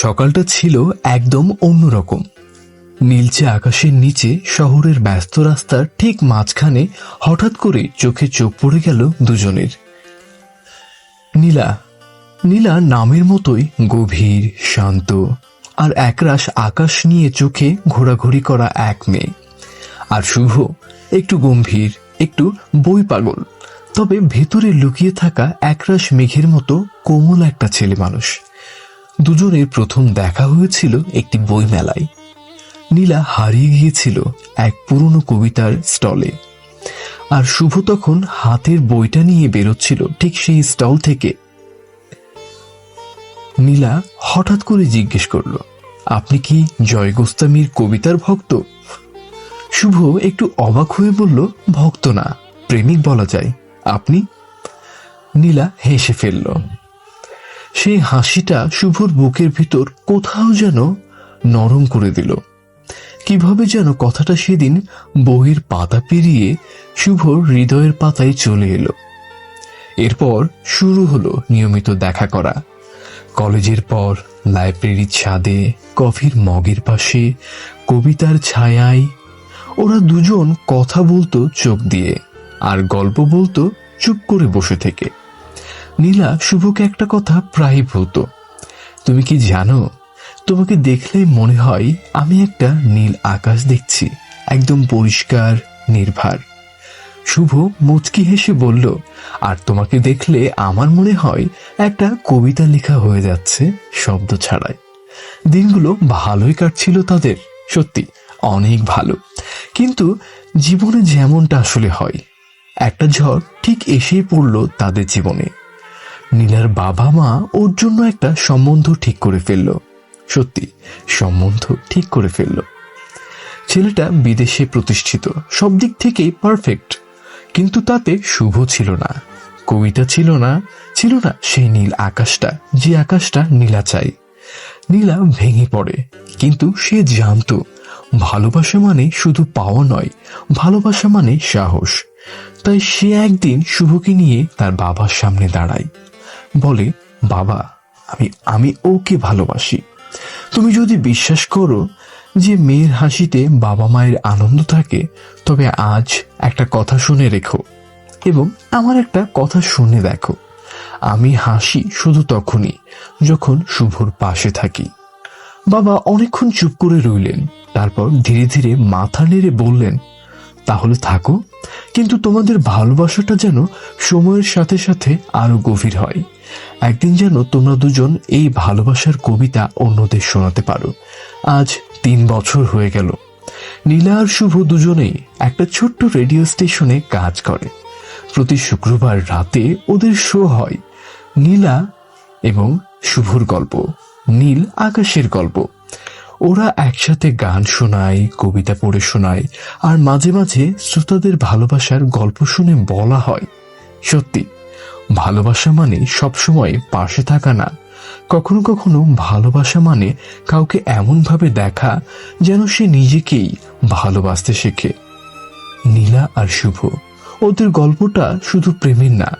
সকালটা ছিল একদম অন্যরকম। নীলচে আকাশের নিচে শহরের ব্যস্ত রাস্তার ঠিক মাঝখানে হঠাৎ করে চোখে চোখ পড়ে গেল দুজনের। নীলা নীলা নামের মতোই গভীর, শান্ত আর একরাশ আকাশ নিয়ে চোখে ঘোরাঘুরি করা এক মেয়ে। আর শুভ একটু গম্ভীর, একটু বই পাগল, তবে ভেতরে লুকিয়ে থাকা একরাশ মেঘের মতো কোমল একটা ছেলে মানুষ। দুজনের প্রথম দেখা হয়েছিল একটি বই মেলায়। নীলা হারিয়ে গিয়েছিল এক পুরনো কবিতার স্টলে, আর শুভ তখন হাতের বইটা নিয়ে বেরোচ্ছিল ঠিক সেই স্টল থেকে। নীলা হঠাৎ করে জিজ্ঞেস করল, আপনি কি জয় গোস্বামীর কবিতার ভক্ত? শুভ একটু অবাক হয়ে বলল, ভক্ত না, প্রেমিক বলা যায়। আপনি? নীলা হেসে ফেলল। সেই হাসিটা শুভর বুকের ভিতর কোথাও যেন নরম করে দিল। কিভাবে যেন কথাটা সেদিন বইয়ের পাতা পেরিয়ে শুভর হৃদয়ের পাতায় চলে এলো। এরপর শুরু হলো নিয়মিত দেখা করা। কলেজের পর লাইব্রেরির ছাদে, কফির মগের পাশে, কবিতার ছায়ায় ওরা দুজন কথা বলতো চোখ দিয়ে, আর গল্প বলতো চুপ করে বসে থেকে। নীলা শুভকে একটা কথা প্রায় বলতো, তুমি কি জানো, তোমাকে দেখলে মনে হয় আমি একটা নীল আকাশ দেখছি, একদম পরিষ্কার, নির্ভার। শুভ মুচকি হেসে বলল, আর তোমাকে দেখলে আমার মনে হয় একটা কবিতা লেখা হয়ে যাচ্ছে শব্দ ছাড়াই। দিনগুলো ভালোই কাটছিল তাদের, সত্যি অনেক ভালো। কিন্তু জীবনে যেমনটা আসলে হয়, একটা ঝড় ঠিক এসেই পড়ল তাদের জীবনে। নীলার বাবা মা ওর জন্য একটা সম্বন্ধ ঠিক করে ফেলল। সত্যি সম্বন্ধ ঠিক করে ফেলল। ছেলেটা বিদেশে প্রতিষ্ঠিত, সব দিক থেকেই পারফেক্ট, কিন্তু তাতে শুভ ছিল না, কবিতা ছিল না, ছিল না সেই নীল আকাশটা, যে আকাশটা নীলা চাই। নীলা ভেঙে পড়ে, কিন্তু সে জানতো ভালোবাসা মানে শুধু পাওয়া নয়, ভালোবাসা মানে সাহস। তাই সে একদিন শুভকে নিয়ে তার বাবার সামনে দাঁড়ায়, বলে, বাবা, আমি আমি ওকে ভালোবাসি। তুমি যদি বিশ্বাস করো যে মেয়ের হাসিতে বাবা মায়ের আনন্দ থাকে, তবে আজ একটা কথা শুনে রেখো, এবং আমার একটা কথা শুনে দেখো। আমি হাসি শুধু তখনই যখন শুভর পাশে থাকি। বাবা অনেকক্ষণ চুপ করে রইলেন, তারপর ধীরে ধীরে মাথা নেড়ে বললেন, তাহলে থাকো, কিন্তু তোমাদের ভালোবাসাটা যেন সময়ের সাথে সাথে আরো গভীর হয়। একদিন যেন তোমরা দুজন এই ভালোবাসার কবিতা অন্যদের শোনাতে পারো। আজ 3 বছর হয়ে গেল। নীলা আর শুভ দুজনেই একটা ছোট্ট রেডিও স্টেশনে কাজ করে। প্রতি শুক্রবার রাতে ওদের শো হয়, নীলা এবং শুভর গল্প, নীল আকাশের গল্প। ওরা একসাথে গান শোনায়, কবিতা পড়ে শোনায়, আর মাঝে মাঝে শ্রোতাদের ভালোবাসার গল্প শুনে বলা হয়, সত্যি ভালোবাসা মানে সবসময় পাশে থাকা না, কখনো কখনো ভালোবাসা মানে কাউকে এমনভাবে দেখা যেন সে নিজেকেই ভালোবাসতে শেখে। নীলা আর শুভ, ওদের গল্পটা শুধু প্রেমের না,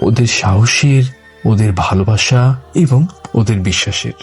ওদের সাহসের, ওদের ভালোবাসা এবং ওদের বিশ্বাসের।